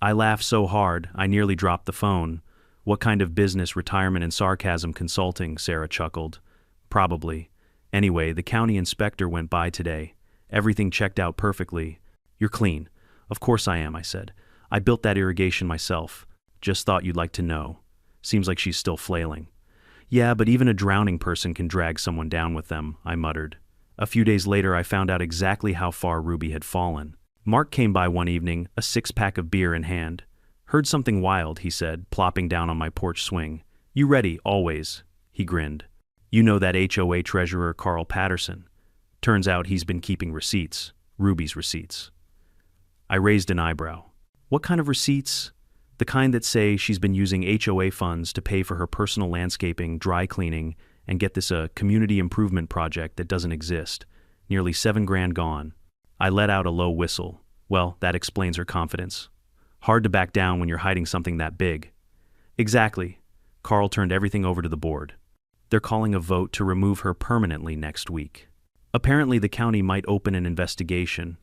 I laughed so hard, I nearly dropped the phone. "What kind of business? Retirement and sarcasm consulting," Sarah chuckled. "Probably. Anyway, the county inspector went by today. Everything checked out perfectly." "You're clean." "Of course I am," I said. "I built that irrigation myself. Just thought you'd like to know." Seems like she's still flailing. "Yeah, but even a drowning person can drag someone down with them," I muttered. A few days later, I found out exactly how far Ruby had fallen. Mark came by one evening, a six-pack of beer in hand. "Heard something wild," he said, plopping down on my porch swing. "You ready, always?" He grinned. "You know that HOA treasurer, Carl Patterson? Turns out he's been keeping receipts, Ruby's receipts." I raised an eyebrow. "What kind of receipts?" "The kind that say she's been using HOA funds to pay for her personal landscaping, dry cleaning, and get this a community improvement project that doesn't exist. Nearly $7,000 gone." I let out a low whistle. Well, that explains her confidence. Hard to back down when you're hiding something that big. "Exactly." Carl turned everything over to the board. "They're calling a vote to remove her permanently next week. Apparently the county might open an investigation."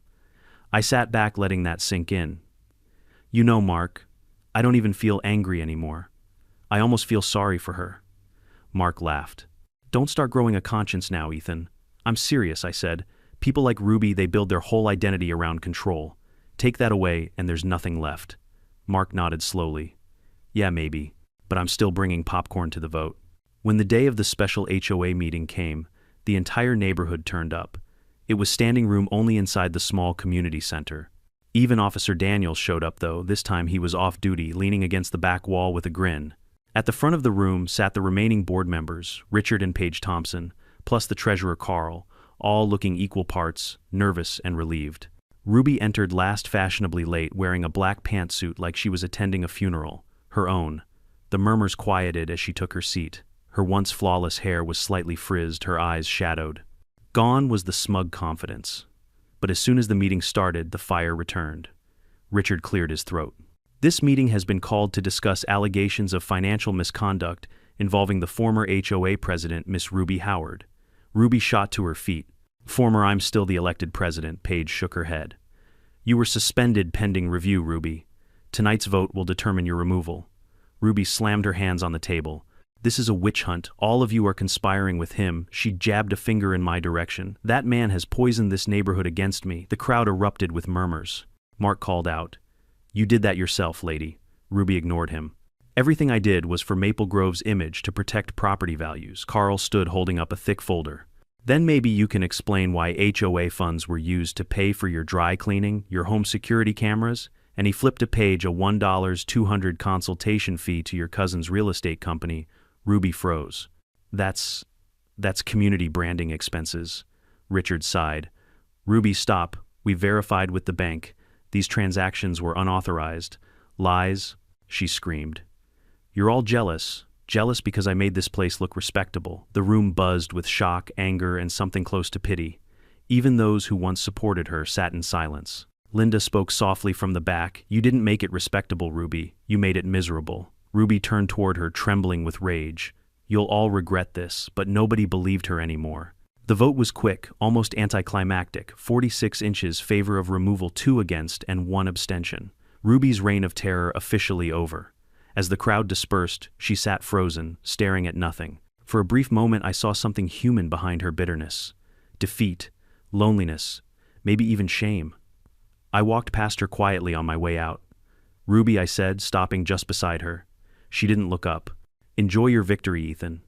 I sat back, letting that sink in. "You know, Mark, I don't even feel angry anymore. I almost feel sorry for her." Mark laughed. "Don't start growing a conscience now, Ethan." "I'm serious," I said. "People like Ruby, they build their whole identity around control. Take that away and there's nothing left." Mark nodded slowly. "Yeah, maybe, but I'm still bringing popcorn to the vote." When the day of the special HOA meeting came, the entire neighborhood turned up. It was standing room only inside the small community center. Even Officer Daniels showed up, though. This time he was off duty, leaning against the back wall with a grin. At the front of the room sat the remaining board members, Richard and Paige Thompson, plus the treasurer Carl, all looking equal parts, nervous and relieved. Ruby entered last, fashionably late, wearing a black pantsuit like she was attending a funeral, her own. The murmurs quieted as she took her seat. Her once flawless hair was slightly frizzed, her eyes shadowed. Gone was the smug confidence. But as soon as the meeting started, the fire returned. Richard cleared his throat. "This meeting has been called to discuss allegations of financial misconduct involving the former HOA president, Miss Ruby Howard." Ruby shot to her feet. "Former, I'm still the elected president." Paige shook her head. "You were suspended pending review, Ruby. Tonight's vote will determine your removal." Ruby slammed her hands on the table. "This is a witch hunt. All of you are conspiring with him." She jabbed a finger in my direction. "That man has poisoned this neighborhood against me." The crowd erupted with murmurs. Mark called out, "You did that yourself, lady." Ruby ignored him. "Everything I did was for Maple Grove's image, to protect property values." Carl stood holding up a thick folder. Then maybe you can explain why HOA funds were used to pay for your dry cleaning, your home security cameras, and he flipped a page, a $1,200 consultation fee to your cousin's real estate company. Ruby froze. That's community branding expenses. Richard sighed. Ruby, stop. We verified with the bank. These transactions were unauthorized. Lies, she screamed. You're all jealous. Jealous because I made this place look respectable. The room buzzed with shock, anger, and something close to pity. Even those who once supported her sat in silence. Linda spoke softly from the back. You didn't make it respectable, Ruby. You made it miserable. Ruby turned toward her, trembling with rage. You'll all regret this, but nobody believed her anymore. The vote was quick, almost anticlimactic, 46 inches favor of removal, 2 against, and 1 abstention. Ruby's reign of terror officially over. As the crowd dispersed, she sat frozen, staring at nothing. For a brief moment I saw something human behind her bitterness. Defeat, loneliness, maybe even shame. I walked past her quietly on my way out. Ruby, I said, stopping just beside her. She didn't look up. Enjoy your victory, Ethan.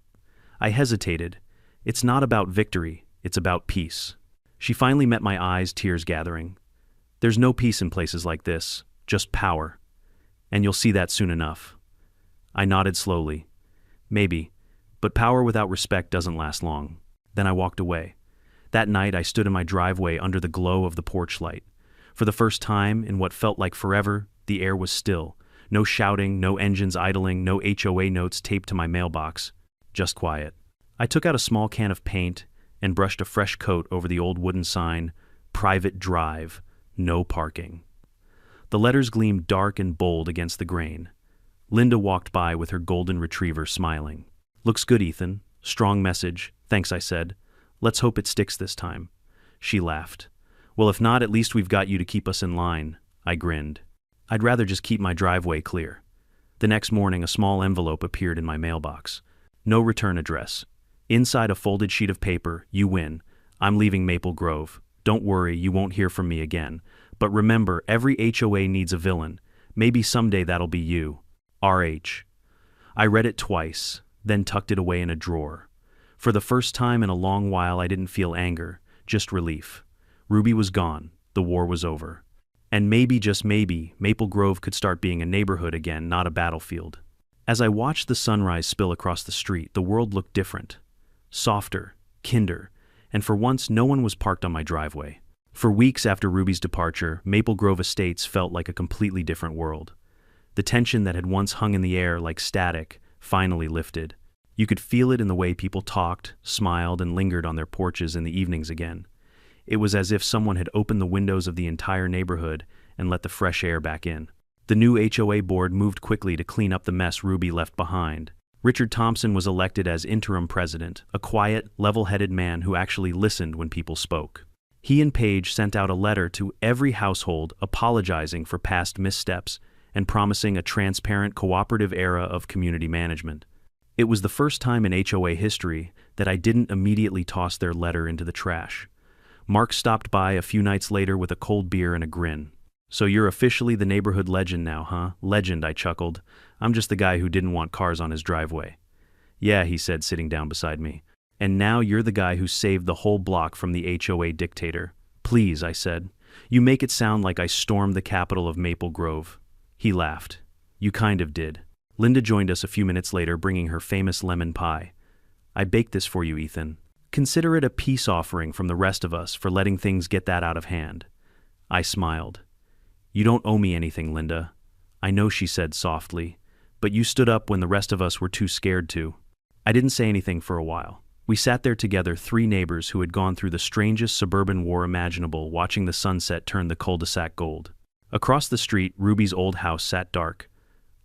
I hesitated. It's not about victory, it's about peace. She finally met my eyes, tears gathering. There's no peace in places like this, just power. And you'll see that soon enough. I nodded slowly. Maybe, but power without respect doesn't last long. Then I walked away. That night I stood in my driveway under the glow of the porch light. For the first time, in what felt like forever, the air was still. No shouting, no engines idling, no HOA notes taped to my mailbox. Just quiet. I took out a small can of paint and brushed a fresh coat over the old wooden sign, Private Drive, No Parking. The letters gleamed dark and bold against the grain. Linda walked by with her golden retriever, smiling. Looks good, Ethan. Strong message. Thanks, I said. Let's hope it sticks this time. She laughed. Well, if not, at least we've got you to keep us in line. I grinned. I'd rather just keep my driveway clear. The next morning, a small envelope appeared in my mailbox. No return address. Inside a folded sheet of paper, you win. I'm leaving Maple Grove. Don't worry, you won't hear from me again. But remember, every HOA needs a villain. Maybe someday that'll be you. R.H. I read it twice, then tucked it away in a drawer. For the first time in a long while, I didn't feel anger, just relief. Ruby was gone. The war was over. And maybe, just maybe, Maple Grove could start being a neighborhood again, not a battlefield. As I watched the sunrise spill across the street, the world looked different. Softer, kinder, and for once no one was parked on my driveway. For weeks after Ruby's departure, Maple Grove Estates felt like a completely different world. The tension that had once hung in the air like static finally lifted. You could feel it in the way people talked, smiled, and lingered on their porches in the evenings again. It was as if someone had opened the windows of the entire neighborhood and let the fresh air back in. The new HOA board moved quickly to clean up the mess Ruby left behind. Richard Thompson was elected as interim president, a quiet, level-headed man who actually listened when people spoke. He and Paige sent out a letter to every household apologizing for past missteps and promising a transparent, cooperative era of community management. It was the first time in HOA history that I didn't immediately toss their letter into the trash. Mark stopped by a few nights later with a cold beer and a grin. So you're officially the neighborhood legend now, huh? Legend, I chuckled. I'm just the guy who didn't want cars on his driveway. Yeah, he said, sitting down beside me. And now you're the guy who saved the whole block from the HOA dictator. Please, I said. You make it sound like I stormed the capital of Maple Grove. He laughed. You kind of did. Linda joined us a few minutes later, bringing her famous lemon pie. I baked this for you, Ethan. Consider it a peace offering from the rest of us for letting things get that out of hand. I smiled. You don't owe me anything, Linda. I know, she said softly, but you stood up when the rest of us were too scared to. I didn't say anything for a while. We sat there together, 3 neighbors who had gone through the strangest suburban war imaginable, watching the sunset turn the cul-de-sac gold. Across the street, Ruby's old house sat dark.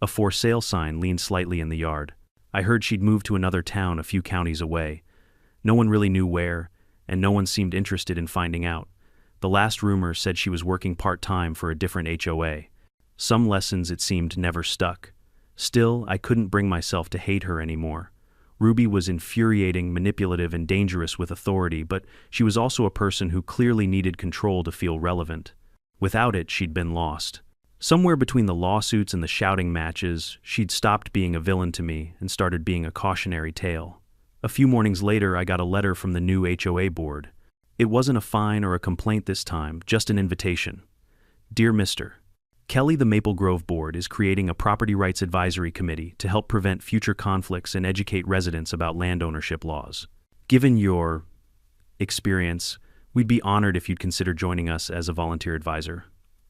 A for sale sign leaned slightly in the yard. I heard she'd moved to another town a few counties away. No one really knew where, and no one seemed interested in finding out. The last rumor said she was working part-time for a different HOA. Some lessons, it seemed, never stuck. Still, I couldn't bring myself to hate her anymore. Ruby was infuriating, manipulative, and dangerous with authority, but she was also a person who clearly needed control to feel relevant. Without it, she'd been lost. Somewhere between the lawsuits and the shouting matches, she'd stopped being a villain to me and started being a cautionary tale. A few mornings later, I got a letter from the new HOA board. It wasn't a fine or a complaint this time, just an invitation. Dear Mr. Kelly, the Maple Grove Board is creating a property rights advisory committee to help prevent future conflicts and educate residents about land ownership laws. Given your experience, we'd be honored if you'd consider joining us as a volunteer advisor.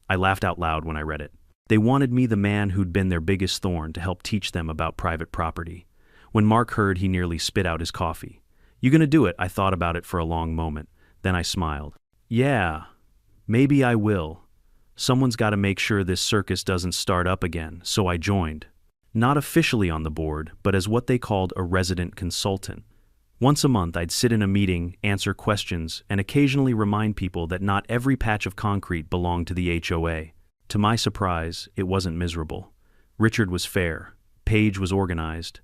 I laughed out loud when I read it. They wanted me, the man who'd been their biggest thorn, to help teach them about private property. When Mark heard, he nearly spit out his coffee. You gonna do it? I thought about it for a long moment. Then I smiled. Yeah, maybe I will. Someone's got to make sure this circus doesn't start up again, so I joined. Not officially on the board, but as what they called a resident consultant. Once a month, I'd sit in a meeting, answer questions, and occasionally remind people that not every patch of concrete belonged to the HOA. To my surprise, it wasn't miserable. Richard was fair. Paige was organized.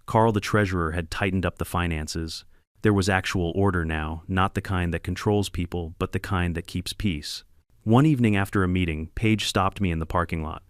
Carl, the treasurer, had tightened up the finances. There was actual order now, not the kind that controls people, but the kind that keeps peace. One evening after a meeting, Paige stopped me in the parking lot.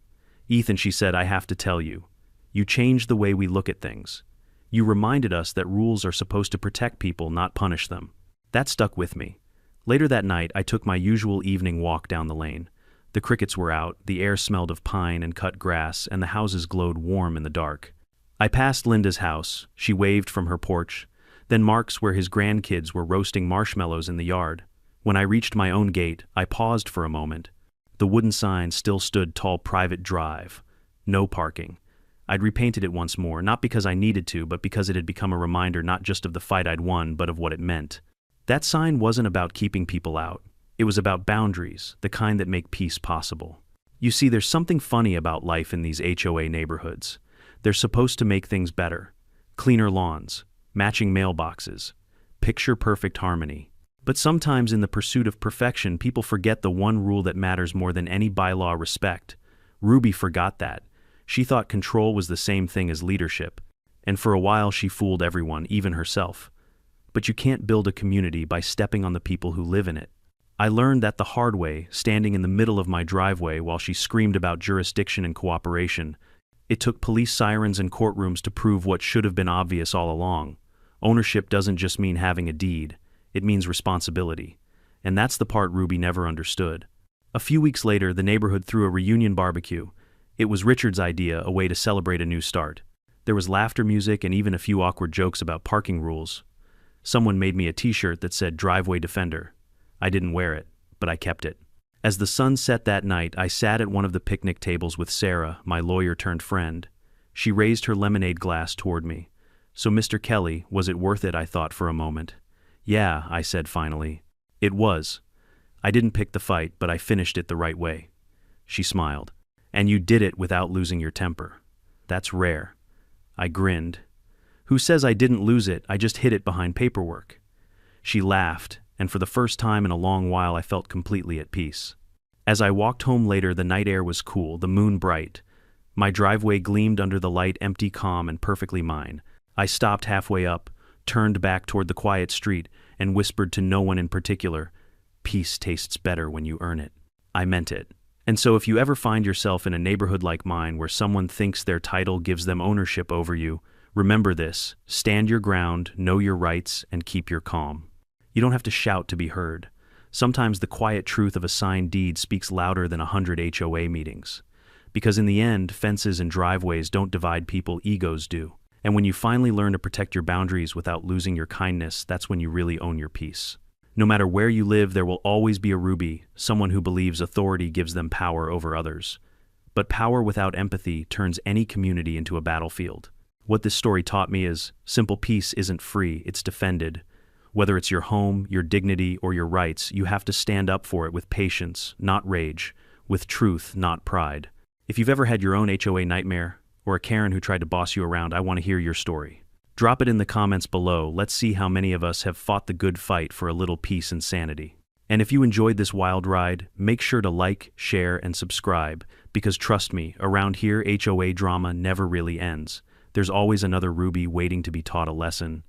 Ethan, she said, I have to tell you. You changed the way we look at things. You reminded us that rules are supposed to protect people, not punish them. That stuck with me. Later that night, I took my usual evening walk down the lane. The crickets were out, the air smelled of pine and cut grass, and the houses glowed warm in the dark. I passed Linda's house. She waved from her porch. Then Mark's, where his grandkids were roasting marshmallows in the yard. When I reached my own gate, I paused for a moment. The wooden sign still stood tall: private drive. No parking. I'd repainted it once more, not because I needed to, but because it had become a reminder not just of the fight I'd won, but of what it meant. That sign wasn't about keeping people out. It was about boundaries, the kind that make peace possible. You see, there's something funny about life in these HOA neighborhoods. They're supposed to make things better. Cleaner lawns, matching mailboxes, picture-perfect harmony. But sometimes in the pursuit of perfection, people forget the one rule that matters more than any bylaw: respect. Ruby forgot that. She thought control was the same thing as leadership. And for a while she fooled everyone, even herself. But you can't build a community by stepping on the people who live in it. I learned that the hard way, standing in the middle of my driveway while she screamed about jurisdiction and cooperation. It took police sirens and courtrooms to prove what should have been obvious all along. Ownership doesn't just mean having a deed. It means responsibility. And that's the part Ruby never understood. A few weeks later, the neighborhood threw a reunion barbecue. It was Richard's idea, a way to celebrate a new start. There was laughter, music, and even a few awkward jokes about parking rules. Someone made me a t-shirt that said "Driveway Defender." I didn't wear it, but I kept it. As the sun set that night, I sat at one of the picnic tables with Sarah, my lawyer-turned-friend. She raised her lemonade glass toward me. So, Mr. Kelly, was it worth it? I thought for a moment. Yeah, I said finally. It was. I didn't pick the fight, but I finished it the right way. She smiled. And you did it without losing your temper. That's rare. I grinned. Who says I didn't lose it? I just hid it behind paperwork. She laughed, and for the first time in a long while I felt completely at peace. As I walked home later, the night air was cool, the moon bright. My driveway gleamed under the light, empty, calm, and perfectly mine. I stopped halfway up, turned back toward the quiet street, and whispered to no one in particular, "Peace tastes better when you earn it." I meant it. And so if you ever find yourself in a neighborhood like mine where someone thinks their title gives them ownership over you, remember this: stand your ground, know your rights, and keep your calm. You don't have to shout to be heard. Sometimes the quiet truth of a signed deed speaks louder than 100 HOA meetings. Because in the end, fences and driveways don't divide people, egos do. And when you finally learn to protect your boundaries without losing your kindness, that's when you really own your peace. No matter where you live, there will always be a Ruby, someone who believes authority gives them power over others. But power without empathy turns any community into a battlefield. What this story taught me is, simple peace isn't free, it's defended. Whether it's your home, your dignity, or your rights, you have to stand up for it with patience, not rage, with truth, not pride. If you've ever had your own HOA nightmare, or a Karen who tried to boss you around, I want to hear your story. Drop it in the comments below. Let's see how many of us have fought the good fight for a little peace and sanity. And if you enjoyed this wild ride, make sure to like, share, and subscribe, because trust me, around here HOA drama never really ends. There's always another Ruby waiting to be taught a lesson.